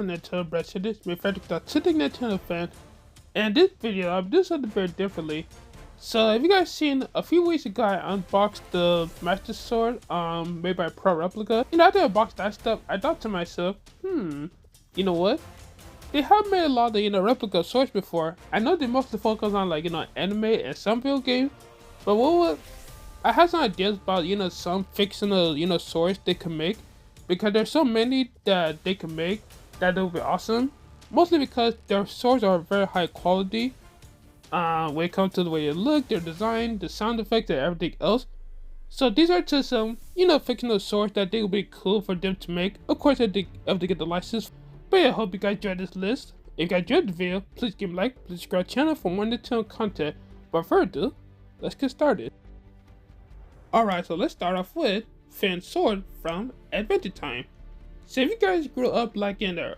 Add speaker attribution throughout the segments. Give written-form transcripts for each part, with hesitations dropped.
Speaker 1: a Nintendo Brasilis, my favorite authentic Nintendo fan, and this video I'm doing something very differently. So if you guys seen a few weeks ago I unboxed the Master Sword made by Proplica. After I unboxed that stuff, I thought to myself, you know what? They have made a lot of replica swords before. I know they mostly focus on anime and some video games, but I have some ideas about some fictional swords they can make, because there's so many that they can make that will be awesome. Mostly because their swords are very high quality when it comes to the way they look, their design, the sound effects, and everything else. So these are just some fictional swords that they will be cool for them to make. Of course, if they get the license. But yeah, I hope you guys enjoyed this list. If you guys enjoyed the video, please give me a like, please subscribe to the channel for more Nintendo content. But further ado, let's get started. Alright, so let's start off with Fan Sword from Adventure Time. So if you guys grew up like in the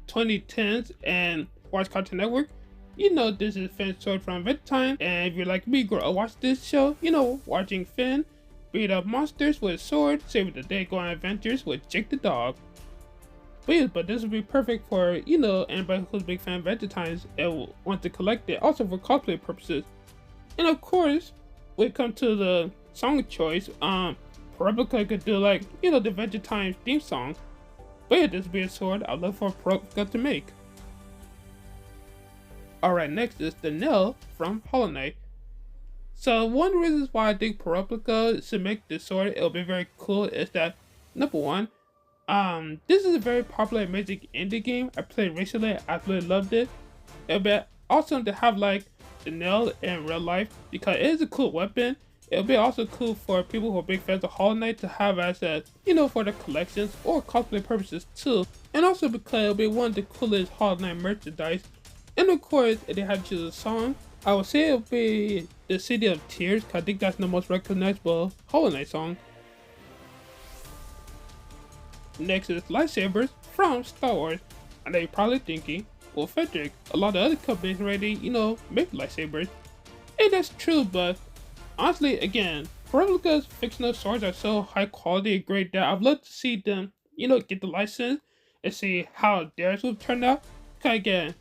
Speaker 1: 2010s and watched Cartoon Network, this is Fan Sword from Adventure Time. And if you're like me, grow up watch this show, watching Finn beat up monsters with a sword, saving the day, go on adventures with Jake the dog. But this would be perfect for anybody who's a big fan of Adventure Times and wants to collect it, also for cosplay purposes. And of course, when it comes to the song choice, Replica could do the Adventure Times theme song. But yeah, this would be a sword I'd love for Replica to make. Alright, next is the Nail from Hollow Knight. So one of the reasons why I think Proplica should make this sword, it'll be very cool, is that number one, this is a very popular amazing indie game. I played recently, I absolutely loved it. It'll be awesome to have the nail in real life because it is a cool weapon. It'll be also cool for people who are big fans of Hollow Knight to have as a, for their collections or cosplay purposes too. And also because it'll be one of the coolest Hollow Knight merchandise. And of course, if they have to choose a song, I would say it'll be the City of Tears, because I think that's the most recognizable Hollow Knight song. Next is lightsabers from Star Wars. I know you're probably thinking, well, Frederick, a lot of other companies already, make lightsabers. And that's true, but honestly, again, Proplica's fictional swords are so high quality and great that I'd love to see them, get the license and see how theirs will turn out. Because again,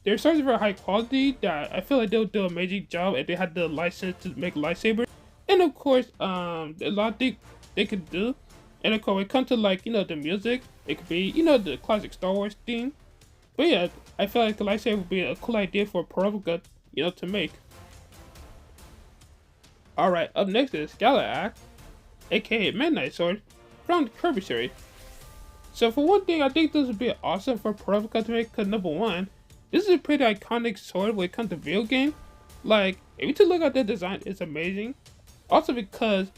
Speaker 1: their swords are very high quality that I feel like they'll do an amazing job if they had the license to make lightsabers. And of course, a lot of things they could do. And of course, when it comes to the music, it could be, the classic Star Wars theme. But yeah, I feel like the lightsaber would be a cool idea for Proplica, to make. Alright, up next is Galahad, aka Midnight Sword, from the Kirby series. So for one thing, I think this would be awesome for Proplica to make, because number one, this is a pretty iconic sword when it comes to video game. If you just look at the design, it's amazing. Also because,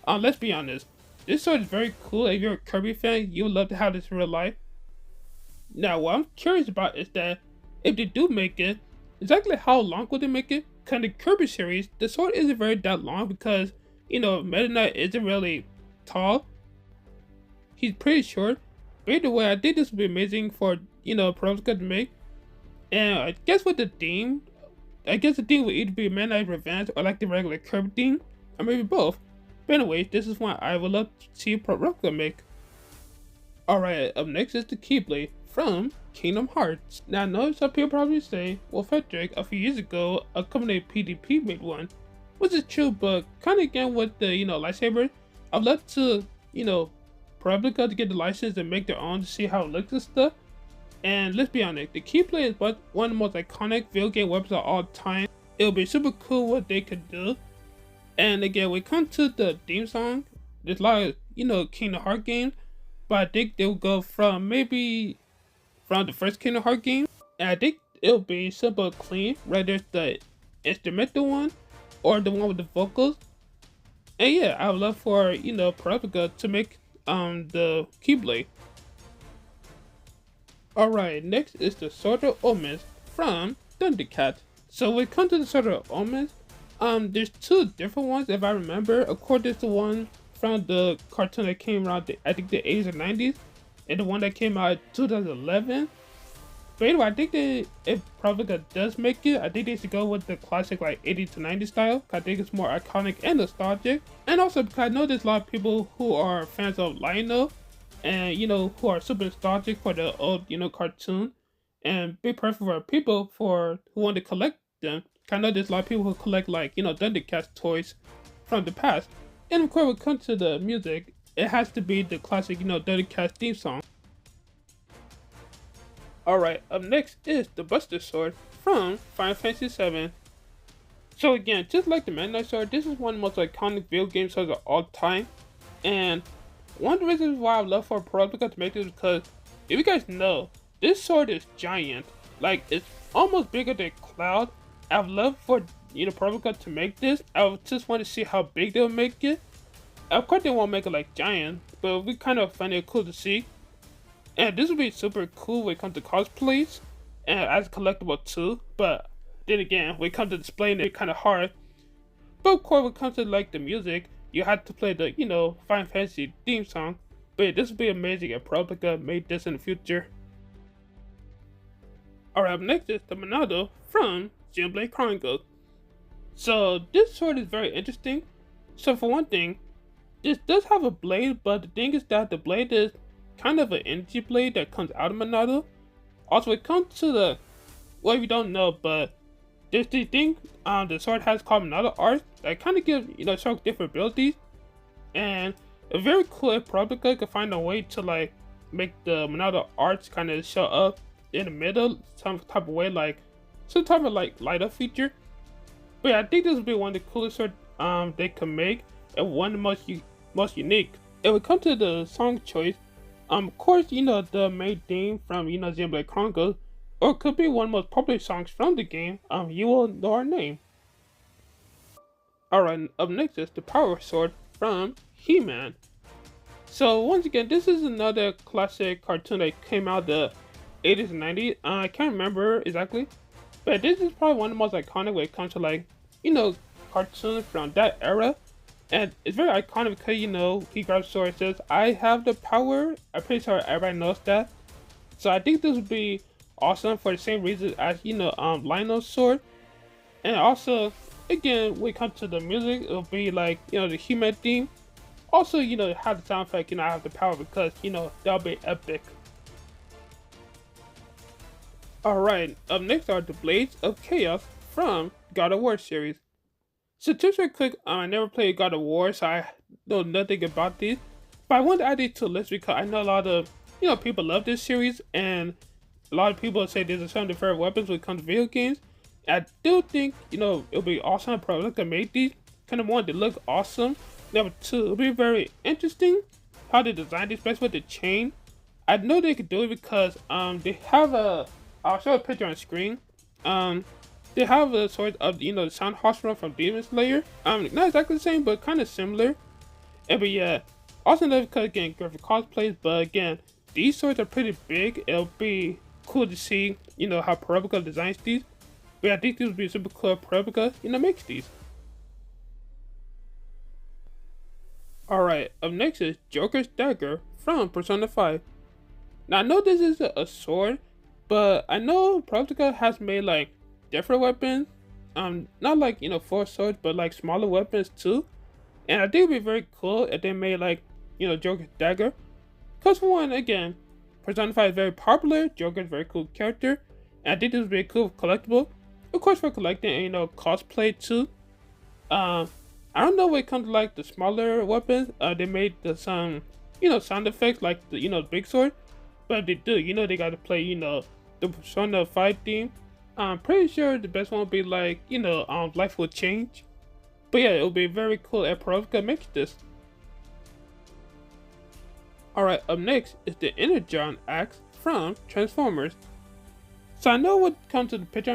Speaker 1: let's be honest, this sword is very cool. If you're a Kirby fan, you would love to have this in real life. Now, what I'm curious about is that if they do make it, exactly how long will they make it? Because in the Kirby series, the sword isn't very that long because, Meta Knight isn't really tall. He's pretty short. But either way, I think this would be amazing for, Proplica to make. And I guess with the theme, the theme would either be Meta Knight Revenge or the regular Kirby theme, or maybe both. But anyways, this is one I would love to see Proplica make. Alright, up next is the Keyblade from Kingdom Hearts. Now I know some people probably say, well, Frederick, a few years ago, a company PDP made one. Which is true, but kind of again with the, lightsaber, I'd love to, Proplica to get the license and make their own to see how it looks and stuff. And let's be honest, the Keyblade is one of the most iconic video game weapons of all time. It'll be super cool what they could do. And again, when it comes to the theme song, there's a lot of, Kingdom Hearts games, but I think they'll go from maybe from the first Kingdom Hearts game, and I think it'll be simple and clean, whether it's the instrumental one or the one with the vocals. And yeah, I would love for, Proplica to make the Keyblade. Alright, next is the Sword of Omens from Thundercat. So when it comes to the Sword of Omens, there's two different ones if I remember. Of course, there's the one from the cartoon that came around, I think the 80s or 90s, and the one that came out in 2011. But anyway, I think that if Proplica does make it, I think they should go with the classic 80s to 90s style, because I think it's more iconic and nostalgic. And also because I know there's a lot of people who are fans of Lionel, and who are super nostalgic for the old cartoon, and be perfect for people for who want to collect them. I know there's a lot of people who collect like Thundercats toys from the past, and of course when it comes to the music, it has to be the classic Thundercats theme song. Alright, up next is the Buster Sword from Final Fantasy VII. So again, just like the Midnight Sword, this is one of the most iconic video game swords of all time. And one of the reasons why I love for Proplica to make this is because, if you guys know, this sword is giant. Like, it's almost bigger than Cloud. I've loved for Proplica to make this. I just want to see how big they'll make it. Of course they won't make it like giant, but we kind of find it cool to see. And this would be super cool when it comes to cosplays, and as collectible too. But then again, when it comes to displaying it, kind of hard. But of course, when it comes to like the music, you have to play the Final Fantasy theme song. But this would be amazing if Proplica made this in the future. Alright, up next is the Monado from Xenoblade Chronicles. So this sword is very interesting. So for one thing, this does have a blade, but the thing is that the blade is kind of an energy blade that comes out of Monado. Also, when it comes to the, well, if you don't know, but there's the thing the sword has called Monado Art that kind of gives sword different abilities, and it's very cool if Proplica could find a way to like make the Monado Arts kind of show up in the middle some type of way, like some type of like light up feature. But yeah, I think this would be one of the coolest swords they could make, and one of the most unique. If it comes to the song choice, of course, the main theme from, Xenoblade Chronicles, or it could be one of the most popular songs from the game, You Will Know Our Name. Alright, up next is the Power Sword from He-Man. So, once again, this is another classic cartoon that came out the 80s and 90s. I can't remember exactly, but this is probably one of the most iconic when it comes to, like, cartoons from that era. And it's very iconic because, he grabs sword and says, I have the power. I'm pretty sure everybody knows that. So I think this would be awesome for the same reason as, Lionel's sword. And also, again, when it comes to the music, it'll be like, the He-Man theme. Also, have the sound effect, I have the power because, that'll be epic. Alright, up next are the Blades of Chaos from God of War series. So just real quick, I never played God of War, so I know nothing about these. But I wanted to add these to the list because I know a lot of people love this series, and a lot of people say these are some of their favorite weapons when it comes to video games. And I do think it'll be awesome if Proplica made these. Kind of want to look awesome. Number two, it'll be very interesting how they designed these, especially with the chain. I know they could do it because they have a. I'll show a picture on screen. They have a sort of, the sound hospital from Demon Slayer. Not exactly the same, but kind of similar. But yeah, also another because again, graphic cosplays, but again, these swords are pretty big. It'll be cool to see, how Proplica designs these. But yeah, I think these would be super cool if Proplica, makes these. Alright, up next is Joker's Dagger from Persona 5. Now I know this is a sword, but I know Proplica has made like different weapons, not like full swords, but like smaller weapons too. And I think it'd be very cool if they made like Joker's Dagger, because for one, again, Persona 5 is very popular. Joker's a very cool character, and I think this would be a cool collectible, of course, for collecting and cosplay too. I don't know when it comes to like the smaller weapons, they made some sound effects like the big sword, but if they do, they gotta play the Persona 5 theme. I'm pretty sure the best one will be like, Life Will Change. But yeah, it'll be very cool if Proplica makes this. Alright, up next is the Energon axe from Transformers. So I know what comes to the picture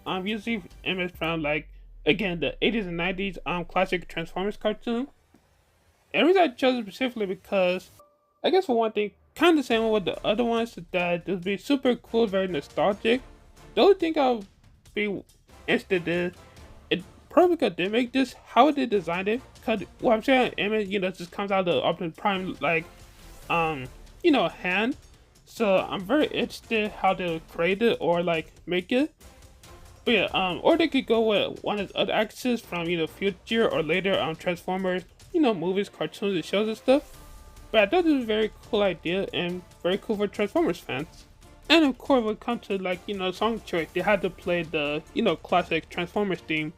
Speaker 1: I'm using image from like, again, the 80s and 90s classic Transformers cartoon. And the reason I chose it specifically because, I guess for one thing, kind of the same with the other ones, that this would be super cool, very nostalgic. The only thing I'll be interested in, if Proplica did make this, how they designed it, because what I'm saying, image, just comes out of the Optimus Prime, like, hand. So I'm very interested how they'll create it or like make it. But yeah, or they could go with one of the other actors from future or later Transformers, movies, cartoons, and shows and stuff. But I thought this was a very cool idea and very cool for Transformers fans. And of course, when it comes to like, song choice, they had to play the, classic Transformers theme.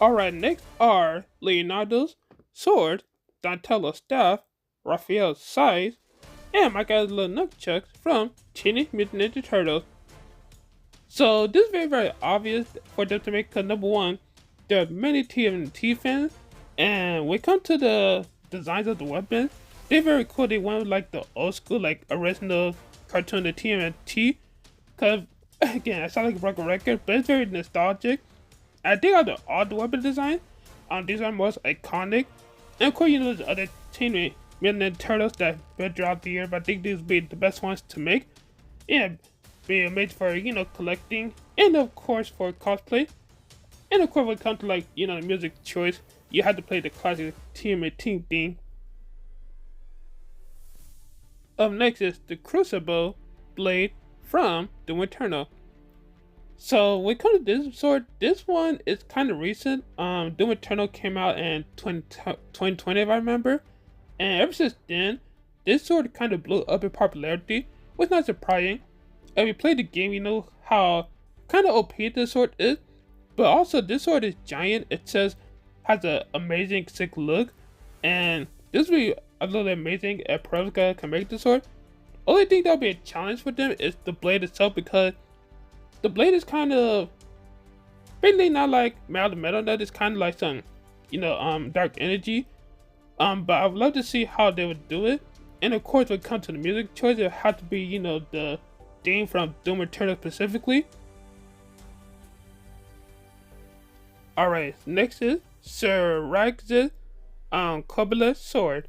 Speaker 1: Alright, next are Leonardo's sword, Donatello's staff, Raphael's scythe, and Michaelangelo nunchucks from Teenage Mutant Ninja Turtles. So this is very, very obvious for them to make, because number one, there are many TMNT fans, and when it comes to the designs of the weapons, they're very cool. They went with like the old school, like original cartoon, the TMNT, because again, I sound like a broken record, but it's very nostalgic. I think out of all the weapon designs, these are most iconic. And of course, there's other Teenage Mutant Ninja Turtles that built throughout the year, but I think these would be the best ones to make. Yeah, being made for, collecting, and of course for cosplay. And of course, when it comes to like, the music choice, you had to play the classic TMNT theme. Up next is the Crucible Blade from Doom Eternal. So when it comes to this sword, this one is kind of recent. Doom Eternal came out in 2020 if I remember. And ever since then, this sword kind of blew up in popularity, which is not surprising. If you play the game, you know how kind of OP this sword is. But also, this sword is giant. It has an amazing sick look. And this will be a little amazing if Proplica can make this sword. Only thing that'll be a challenge for them is the blade itself, because the blade is kind of basically not like metal, that is kind of like some, dark energy. But I would love to see how they would do it. And of course, when it comes to the music choice, it had to be, the theme from Doom Eternal specifically. Alright, next is Sir Ragz's Kobold's sword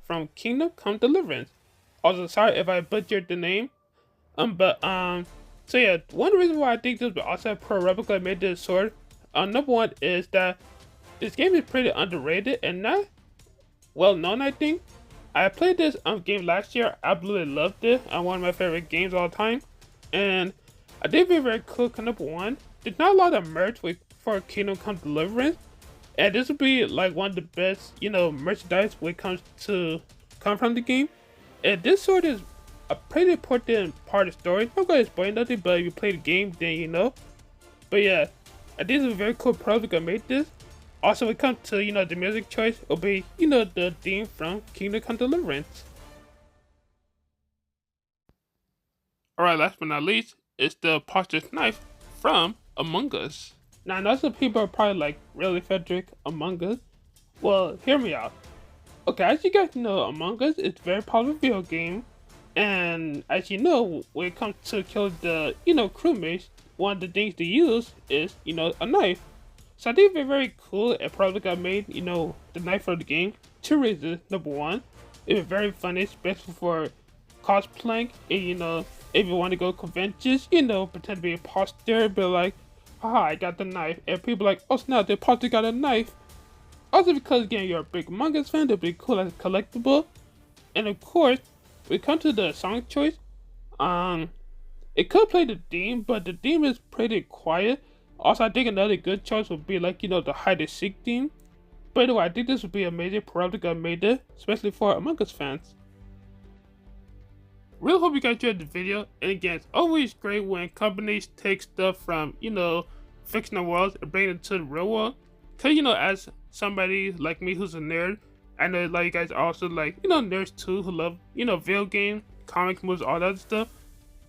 Speaker 1: from Kingdom Come Deliverance. Also, sorry if I butchered the name. So yeah, one reason why I think this would also Pro Replica made this sword, number one is that this game is pretty underrated and not well known, I think. I played this game last year, I absolutely loved it, one of my favorite games all the time. And I did very, very cool, number one, there's not a lot of merch for Kingdom Come Deliverance. And this would be like one of the best, merchandise when it comes to come from the game. And this sword is a pretty important part of the story. I'm not going to explain nothing, but if you play the game, then you know. But yeah, I think it's a very cool project I made this. Also, when it comes to, the music choice, it'll be, the theme from Kingdom Come Deliverance. Alright, last but not least, it's the Posture Knife from Among Us. Now, I know some people are probably like, really, Frederick, Among Us? Well, hear me out. Okay, as you guys know, Among Us is a very popular video game. And as you know, when it comes to kill the, crewmates, one of the things to use is, a knife. So I think it's very cool and probably got made, the knife for the game. Two reasons. Number one, it's very funny, especially for cosplaying. And, if you want to go conventions, pretend to be a imposter, but like, haha, I got the knife. And people are like, oh snap, the imposter got a knife. Also because, again, you're a big Among Us fan, it'll be cool as a collectible. And of course, when it comes to the song choice, it could play the theme, but the theme is pretty quiet. Also, I think another good choice would be like, the hide and seek theme. But anyway, I think this would be amazing. Proplica made it, especially for Among Us fans. Really hope you guys enjoyed the video. And again, it's always great when companies take stuff from, fictional worlds and bring it to the real world. Cause, as somebody like me who's a nerd, I know a lot of you guys are also like, nerds too, who love, video games, comics, movies, all that stuff.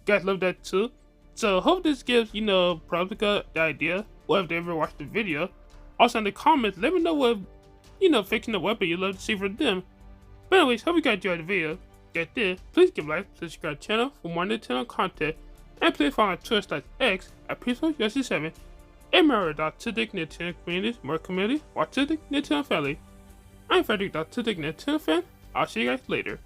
Speaker 1: You guys love that too. So hope this gives, Proplica the idea, or if they ever watched the video. Also in the comments, let me know what, fictional weapon you'd love to see from them. But anyways, hope you guys enjoyed the video. Get this, please give a like, subscribe to the channel for more Nintendo content, and please follow on Twitter/X at PeacefulUSD7, and Mirror.Tidic Nintendo communities, more community, watch Tidic Nintendo family. I'm Frederick.Tidic Nintendo fan. I'll see you guys later.